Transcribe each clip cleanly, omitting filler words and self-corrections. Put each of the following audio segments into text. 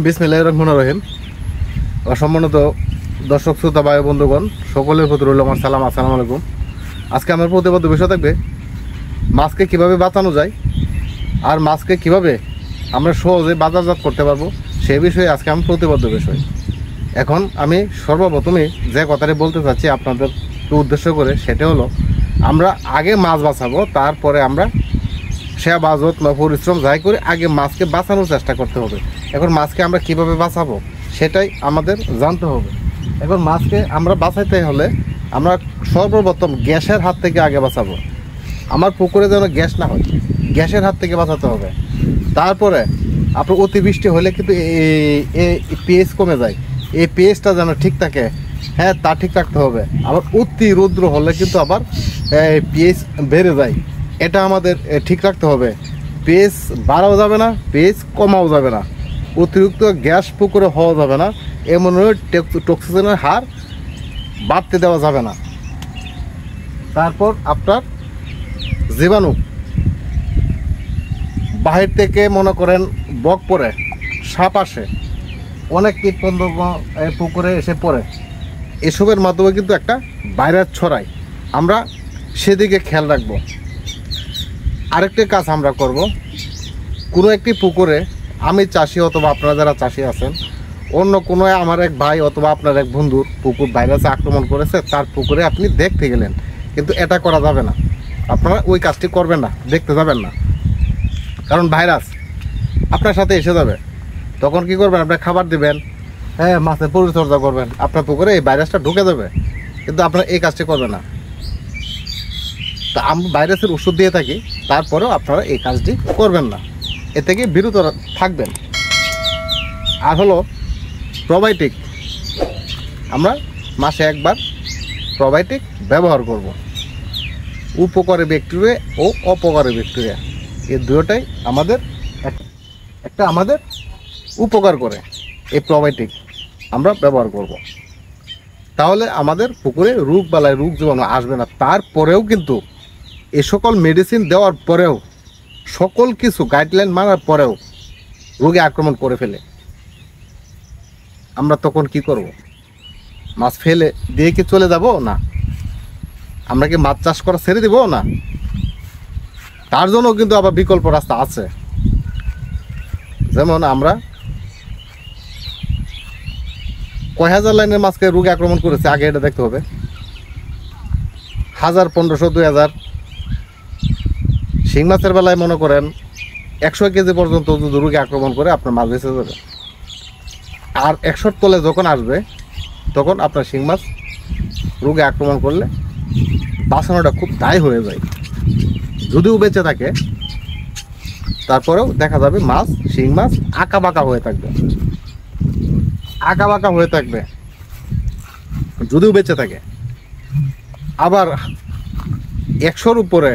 বিসমিল্লাহির রহমানির রহিম। অসম্মানিত দর্শক শ্রোতা ভাই বন্ধুগণ, সকলের প্রতি রইল আমার সালাম। আসসালামু আলাইকুম। আজকে আমার প্রতিপাদ্য বিষয় থাকবে মাছকে কিভাবে বাঁচানো যায় আর মাছকে কিভাবে আমরা সহজে বাজারজাত করতে পারবো সেই বিষয়ে আজকে আমি প্রতিপাদ্য বিষয়। এখন আমি সর্বপ্রথমে যে কথাটি বলতে চাচ্ছি আপনাদেরকে উদ্দেশ্য করে, সেটা হলো আমরা আগে মাছ বাঁচাবো, তারপরে আমরা সেবা বাজত বা পরিশ্রম যাই করে আগে মাছকে বাঁচানোর চেষ্টা করতে হবে। এখন মাছকে আমরা কিভাবে বাঁচাবো সেটাই আমাদের জানতে হবে। এখন মাছকে আমরা বাঁচাইতে হলে আমরা সর্বপ্রথম গ্যাসের হাত থেকে আগে বাঁচাবো। আমার পুকুরে যেন গ্যাস না হয়, গ্যাসের হাত থেকে বাঁচাতে হবে। তারপরে আপনার অতিবৃষ্টি হলে কিন্তু এই পিএইচ কমে যায়, এই পিএইচটা যেন ঠিক থাকে, হ্যাঁ তা ঠিক রাখতে হবে। আবার অতি রৌদ্র হলে কিন্তু আবার পিএইচ বেড়ে যায়, এটা আমাদের ঠিক রাখতে হবে। পিএইচ বাড়াও যাবে না, পিএইচ কমাও যাবে না, অতিরিক্ত গ্যাস পুকুরে হওয়া যাবে না, এমন টক্সিজেনের হার বাড়তে দেওয়া যাবে না। তারপর আপনার জীবাণু বাহির থেকে মনে করেন বক পড়ে, সাপ আসে, অনেক কীটপতঙ্গ পুকুরে এসে পড়ে, এসবের মাধ্যমে কিন্তু একটা ভাইরাস ছড়ায়। আমরা সেদিকে খেয়াল রাখবো। আরেকটি কাজ আমরা করব, কোনো একটি পুকুরে আমি চাষি অথবা আপনারা যারা চাষি আছেন, অন্য কোনো আমার এক ভাই অথবা আপনার এক বন্ধুর পুকুর ভাইরাসে আক্রমণ করেছে, তার পুকুরে আপনি দেখতে গেলেন, কিন্তু এটা করা যাবে না। আপনারা ওই কাজটি করবেন না, দেখতে যাবেন না, কারণ ভাইরাস আপনার সাথে এসে যাবে। তখন কি করবেন, আপনার খাবার দিবেন, হ্যাঁ মাছের পরিচর্যা করবেন, আপনার পুকুরে এই ভাইরাসটা ঢুকে যাবে, কিন্তু আপনারা এই কাজটি করবেন না। তা আমরা ভাইরাসের ওষুধ দিয়ে থাকি, তারপরেও আপনারা এই কাজটি করবেন না, এ থেকে বিরত থাকবেন। আর হলো প্রোবায়োটিক, আমরা মাসে একবার প্রোবায়োটিক ব্যবহার করব। উপকারী ব্যাকটেরিয়া ও অপকারী ব্যাকটেরিয়া এই দুটোটাই আমাদের আমাদের উপকার করে। এই প্রোবায়োটিক আমরা ব্যবহার করব, তাহলে আমাদের পুকুরে রোগ বালাই রোগ জীবাণু আসবে না। তারপরেও কিন্তু এ সকল মেডিসিন দেওয়ার পরেও, সকল কিছু গাইডলাইন মানার পরেও রোগে আক্রমণ করে ফেলে, আমরা তখন কি করব? মাছ ফেলে দিয়ে কি চলে যাব? না। আমরা কি মাছ চাষ করা ছেড়ে দিব? না। তার জন্য কিন্তু আবার বিকল্প রাস্তা আছে। যেমন আমরা কয় হাজার লাইনের মাছকে রোগে আক্রমণ করেছে আগে এটা দেখতে হবে। 1000, 1500, 2000 শিং মাছের বেলায় মনে করেন 100 কেজি পর্যন্ত যদি রোগে আক্রমণ করে আপনার মাছ বেঁচে যাবে। আর 100 তলে যখন আসবে তখন আপনার শিং মাছ রোগে আক্রমণ করলে বাঁচানোটা খুব দায় হয়ে যায়। যদিও বেঁচে থাকে, তারপরেও দেখা যাবে মাছ, শিং মাছ আঁকা বাঁকা হয়ে থাকবে, আঁকা বাঁকা হয়ে থাকবে যদিও বেঁচে থাকে। আবার 100-র উপরে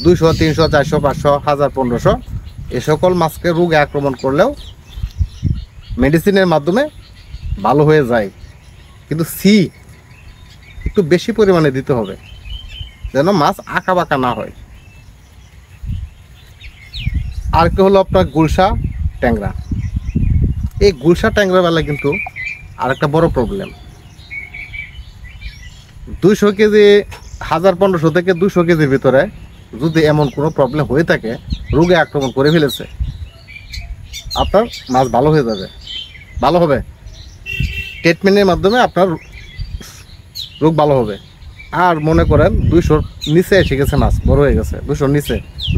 200, 300, 400, 500, 1000, 1500 এ সকল মাছকে রোগে আক্রমণ করলেও মেডিসিনের মাধ্যমে ভালো হয়ে যায়। কিন্তু একটু বেশি পরিমাণে দিতে হবে, যেন মাছ আঁকা বাঁকা না হয়। আর কি হলো আপনার গুলশা ট্যাংরা। এই গুলশা ট্যাংরা বেলায় কিন্তু আরেকটা বড় প্রবলেম। 200 কেজি, 1500 থেকে 200 কেজির ভিতরে যদি এমন কোনো প্রবলেম হয়ে থাকে, রোগে আক্রমণ করে ফেলেছে, আপনার মাছ ভালো হয়ে যাবে, ভালো হবে ট্রিটমেন্টের মাধ্যমে আপনার রোগ ভালো হবে। আর মনে করেন 200-র নিচে এসে গেছে, মাছ বড় হয়ে গেছে, 200-র নিচে,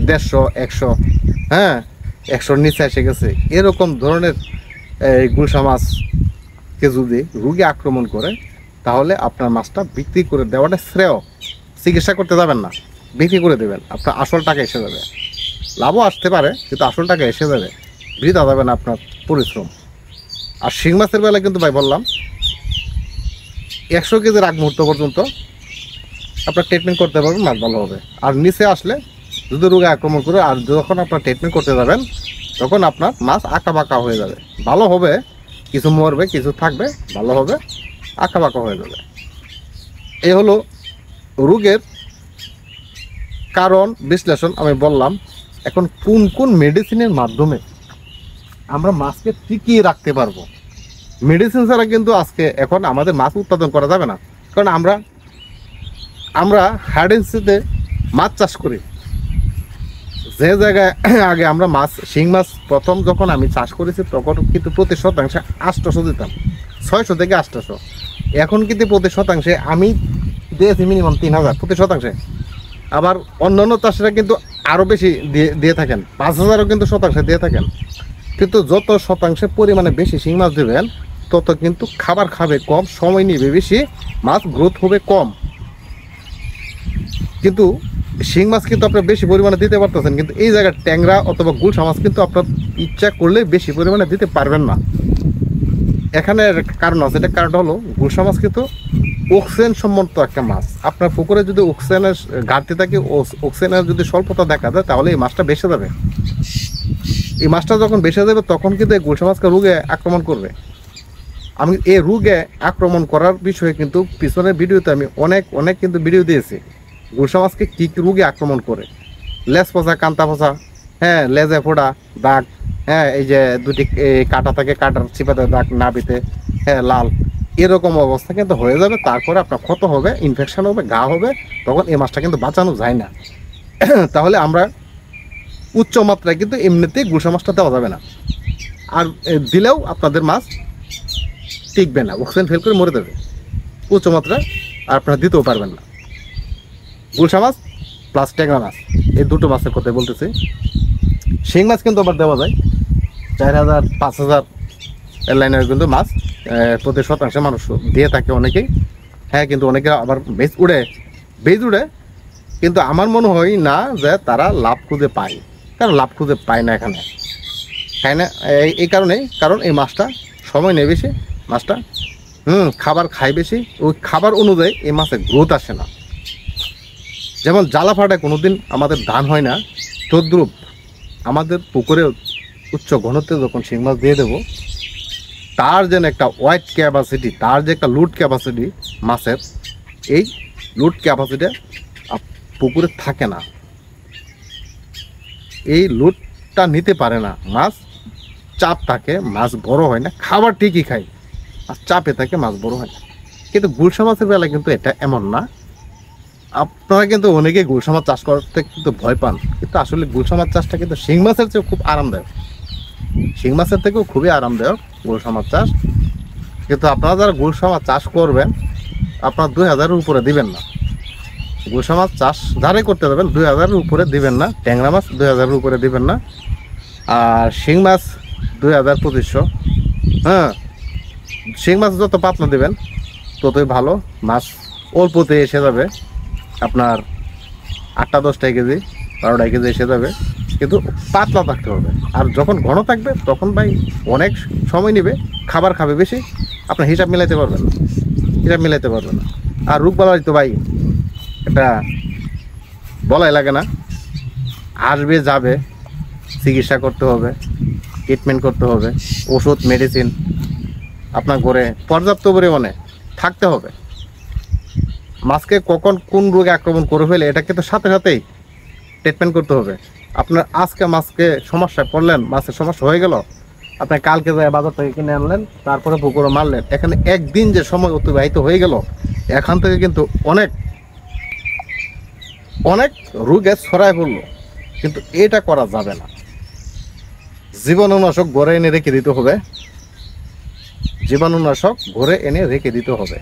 150, 100, হ্যাঁ 100-র নিচে এসে গেছে, এরকম ধরনের এই গুলশা মাছকে যদি রোগে আক্রমণ করে, তাহলে আপনার মাছটা বিক্রি করে দেওয়াটা শ্রেয়। চিকিৎসা করতে যাবেন না, বিক্রি করে দেবেন, আপনার আসল টাকা এসে যাবে। লাভও আসতে পারে, কিন্তু আসল টাকা এসে যাবে, বৃথা যাবে না আপনার পরিশ্রম। আর শিং মাছের বেলায় কিন্তু ভাই বললাম 100 কেজির আগ মুহূর্ত পর্যন্ত আপনার ট্রিটমেন্ট করতে পারবেন, মাছ ভালো হবে। আর নিচে আসলে যদি রোগে আক্রমণ করে, আর যখন আপনার ট্রিটমেন্ট করতে যাবেন তখন আপনার মাছ আঁকা বাঁকা হয়ে যাবে, ভালো হবে, কিছু মরবে, কিছু থাকবে, ভালো হবে, আঁকা বাঁকা হয়ে যাবে। এই হলো রোগের কারণ বিশ্লেষণ আমি বললাম। এখন কোন কোন মেডিসিনের মাধ্যমে আমরা মাছকে টিকিয়ে রাখতে পারবো। মেডিসিন ছাড়া কিন্তু আজকে এখন আমাদের মাছ উৎপাদন করা যাবে না, কারণ আমরা হার্ডেন্সিতে মাছ চাষ করি। যে জায়গায় আগে আমরা মাছ শিং মাছ প্রথম যখন আমি চাষ করেছি তখন কিন্তু প্রতি শতাংশে 800 দিতাম, 600 থেকে 800। এখন কিন্তু প্রতি শতাংশে আমি দিয়েছি মিনিমাম 3000 প্রতি শতাংশে। আবার অন্যান্য চাষিরা কিন্তু আরও বেশি দিয়ে থাকেন, 5000ও কিন্তু শতাংশে দিয়ে থাকেন। কিন্তু যত শতাংশে পরিমাণে বেশি শিং মাছ দেবেন তত কিন্তু খাবার খাবে কম, সময় নিবে বেশি, মাছ গ্রোথ হবে কম। কিন্তু শিং মাছ কিন্তু আপনার বেশি পরিমাণে দিতে পারতেছেন, কিন্তু এই জায়গায় ট্যাংরা অথবা গুলশা মাছ কিন্তু আপনার ইচ্ছা করলে বেশি পরিমাণে দিতে পারবেন না। এখানে কারণ আছে, এটা কারণটা হলো গুলশা মাছ কিন্তু অক্সিজেন সম্বন্ধ একটা মাছ। আপনার পুকুরে যদি অক্সিজেনের ঘাটতি থাকে, অক্সিজেনের যদি স্বল্পতা দেখা যায়, তাহলে এই মাছটা বেঁচে যাবে। এই মাছটা যখন বেঁচে যাবে তখন কিন্তু এই গুলশা মাছকে রোগে আক্রমণ করবে। আমি এই রোগে আক্রমণ করার বিষয়ে কিন্তু পিছনের ভিডিওতে আমি অনেক কিন্তু ভিডিও দিয়েছি, গুলশা মাছকে কী কী রোগে আক্রমণ করে। লেজ পচা, কান্তা পচা, হ্যাঁ, লেজে ফোড়া দাগ, হ্যাঁ, এই যে দুটি কাটা থাকে, কাটার চিপাতে দাগ, নাভিতে হ্যাঁ লাল, এরকম অবস্থা কিন্তু হয়ে যাবে। তারপরে আপনার ক্ষত হবে, ইনফেকশন হবে, ঘা হবে, তখন এই মাছটা কিন্তু বাঁচানো যায় না। তাহলে আমরা উচ্চ মাত্রায় কিন্তু এমনিতেই গুলশা মাছটা দেওয়া যাবে না, আর দিলেও আপনাদের মাছ টিকবে না, অক্সিজেন ফেল করে মরে যাবে। উচ্চ মাত্রায় আর আপনারা দিতেও পারবেন না। গুলশা মাছ প্লাস ট্যাংরা মাছ, এই দুটো মাছের কথাই বলতেছি। শিং মাছ কিন্তু আবার দেওয়া যায় 4000 5000 এর লাইনের কিন্তু মাছ প্রতি শতাংশে মানুষ দিয়ে থাকে অনেকেই। হ্যাঁ, কিন্তু অনেকে আবার বেজ উড়ে, কিন্তু আমার মনে হয় না যে তারা লাভ খুঁজে পায়, কারণ লাভ খুঁজে পায় না এখানে, খায় না। এই কারণেই, কারণ এই মাছটা সময় নেয় বেশি, মাছটা খাবার খায় বেশি, ওই খাবার অনুযায়ী এই মাছের গ্রোথ আসে না। যেমন জ্বালা ফাটায় কোনোদিন আমাদের ধান হয় না, তদ্রূপ আমাদের পুকুরে উচ্চ ঘনত্বে যখন শিং মাছ দিয়ে দেবো, তার যেন একটা ওয়েট ক্যাপাসিটি, তার যে একটা লুট ক্যাপাসিটি মাছের, এই লুট ক্যাপাসিটি পুকুরে থাকে না। এই লুটটা নিতে পারে না মাছ, চাপ থাকে, মাছ বড় হয় না। খাবার ঠিকই খায়, আর চাপে থাকে, মাছ বড় হয় না। কিন্তু গুলশা মাছের বেলা কিন্তু এটা এমন না। আপনারা কিন্তু অনেকে গুলশা মাছ চাষ করতে কিন্তু ভয় পান, কিন্তু আসলে গুলশা মাছ চাষটা কিন্তু শিং মাছের চেয়েও খুব আরামদায়ক, শিং মাছের থেকেও খুবই আরামদায়ক গুলশা মাছ চাষ। কিন্তু আপনারা যারা গুলশা মাছ চাষ করবেন, আপনার 2000-এর উপরে দিবেন না। গুলশা মাছ চাষ যারাই করতে যাবেন 2000-এর উপরে দিবেন না, ট্যাংরা মাছ 2000-এর উপরে দিবেন না, আর শিং মাছ 2000-2500। হ্যাঁ, শিং মাছ যত পাতলা দেবেন ততই ভালো, মাছ অল্পতে এসে যাবে, আপনার 8-10 কেজি 12 কেজি এসে যাবে, কিন্তু পাতলা থাকতে হবে। আর যখন ঘন থাকবে তখন ভাই অনেক সময় নেবে, খাবার খাবে বেশি, আপনার হিসাব মিলাইতে পারবেন না, আর রোগবালাই তো ভাই এটা বলাই লাগে না, আসবে যাবে, চিকিৎসা করতে হবে, ট্রিটমেন্ট করতে হবে, ওষুধ মেডিসিন আপনার ঘরে পর্যাপ্ত পরিমাণে থাকতে হবে। মাছকে কখন কোন রোগে আক্রমণ করে ফেলে এটাকে তো সাথে সাথেই ট্রিটমেন্ট করতে হবে। আপনার আজকে মাছকে সমস্যায় পড়লেন, মাছের সমস্যা হয়ে গেল, আপনি কালকে যায় বাজার থেকে কিনে আনলেন, তারপরে পুকুরে মারলেন, এখানে একদিন যে সময় অতিবাহিত হয়ে গেল, এখান থেকে কিন্তু অনেক রোগে ছড়ায় পড়লো। কিন্তু এটা করা যাবে না, জীবাণুনাশক ঘরে এনে রেখে দিতে হবে,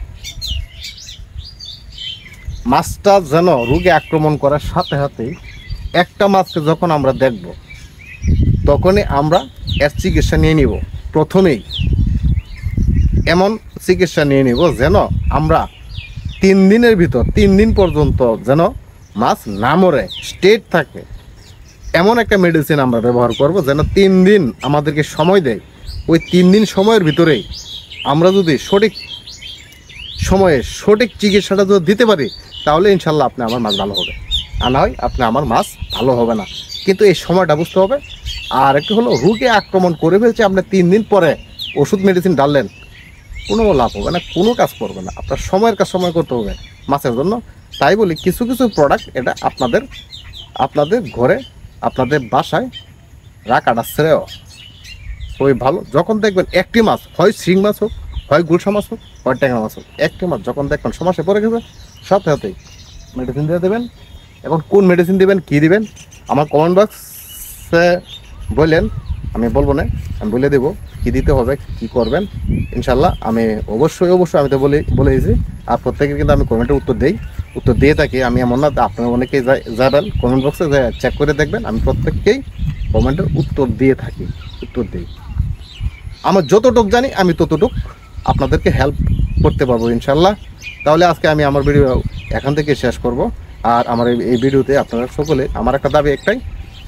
মাছটা যেন রোগে আক্রমণ করার সাথে সাথেই একটা মাছকে যখন আমরা দেখব তখনই আমরা এর চিকিৎসা নিয়ে নিব। প্রথমেই এমন চিকিৎসা নিয়ে নিব যেন আমরা 3 দিনের ভিতর, 3 দিন পর্যন্ত যেন মাছ না মরে, স্টেট থাকে, এমন একটা মেডিসিন আমরা ব্যবহার করব যেন 3 দিন আমাদেরকে সময় দেয়। ওই 3 দিন সময়ের ভিতরেই আমরা যদি সঠিক সময়ে সঠিক চিকিৎসাটা যদি দিতে পারি, তাহলে ইনশাল্লাহ আপনি আমার মাছ ভালো হবে, আর না হয় আপনি আমার মাছ ভালো হবে না। কিন্তু এই সময়টা বুঝতে হবে। আর একটু হলো রোগে আক্রমণ করে ফেলছে, আপনি 3 দিন পরে ওষুধ মেডিসিন ডাললেন, কোনো লাভ হবে না, কোনো কাজ করবে না। আপনার সময়ের কাজ সময় করতে হবে মাছের জন্য। তাই বলি কিছু প্রোডাক্ট এটা আপনাদের ঘরে, আপনাদের বাসায় রাখাটা শ্রেয়। খুবই ভালো। যখন দেখবেন একটি মাছ, হয় শিং মাছ হোক, হয় গুলশা মাছ হোক, হয় ট্যাংরা মাছ হোক, একটি মাছ যখন দেখবেন সমস্যা পড়ে গেছে, সাথে সাথেই মেডিসিন দিয়ে দেবেন। এখন কোন মেডিসিন দিবেন, কী দিবেন, আমার কমেন্ট বক্সে বললেন, আমি বলবো না, আমি বলে দেবো কী দিতে হবে, কী করবেন। ইনশাল্লাহ আমি অবশ্যই আমি তো বলে দিয়েছি। আর প্রত্যেকের কিন্তু আমি কমেন্টের উত্তর দিয়ে থাকি। আমি এমন না, আপনারা অনেকেই যাবেন কমেন্ট বক্সে চেক করে দেখবেন, আমি প্রত্যেককেই কমেন্টের উত্তর দিই। আমার যতটুক জানি আমি ততটুক আপনাদেরকে হেল্প করতে পারবো ইনশাল্লাহ। তাহলে আজকে আমি আমার ভিডিও এখান থেকে শেষ করব। আর আমার এই ভিডিওতে আপনারা সকলে, আমার একটা দাবি একটাই,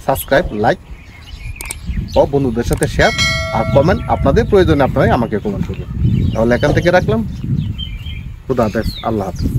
সাবস্ক্রাইব, লাইক ও বন্ধুদের সাথে শেয়ার আর কমেন্ট, আপনাদের প্রয়োজনে আপনারাই আমাকে কমেন্ট করবেন। তাহলে এখান থেকে রাখলাম। খুদা হাফেজ, আল্লাহ হাফেজ।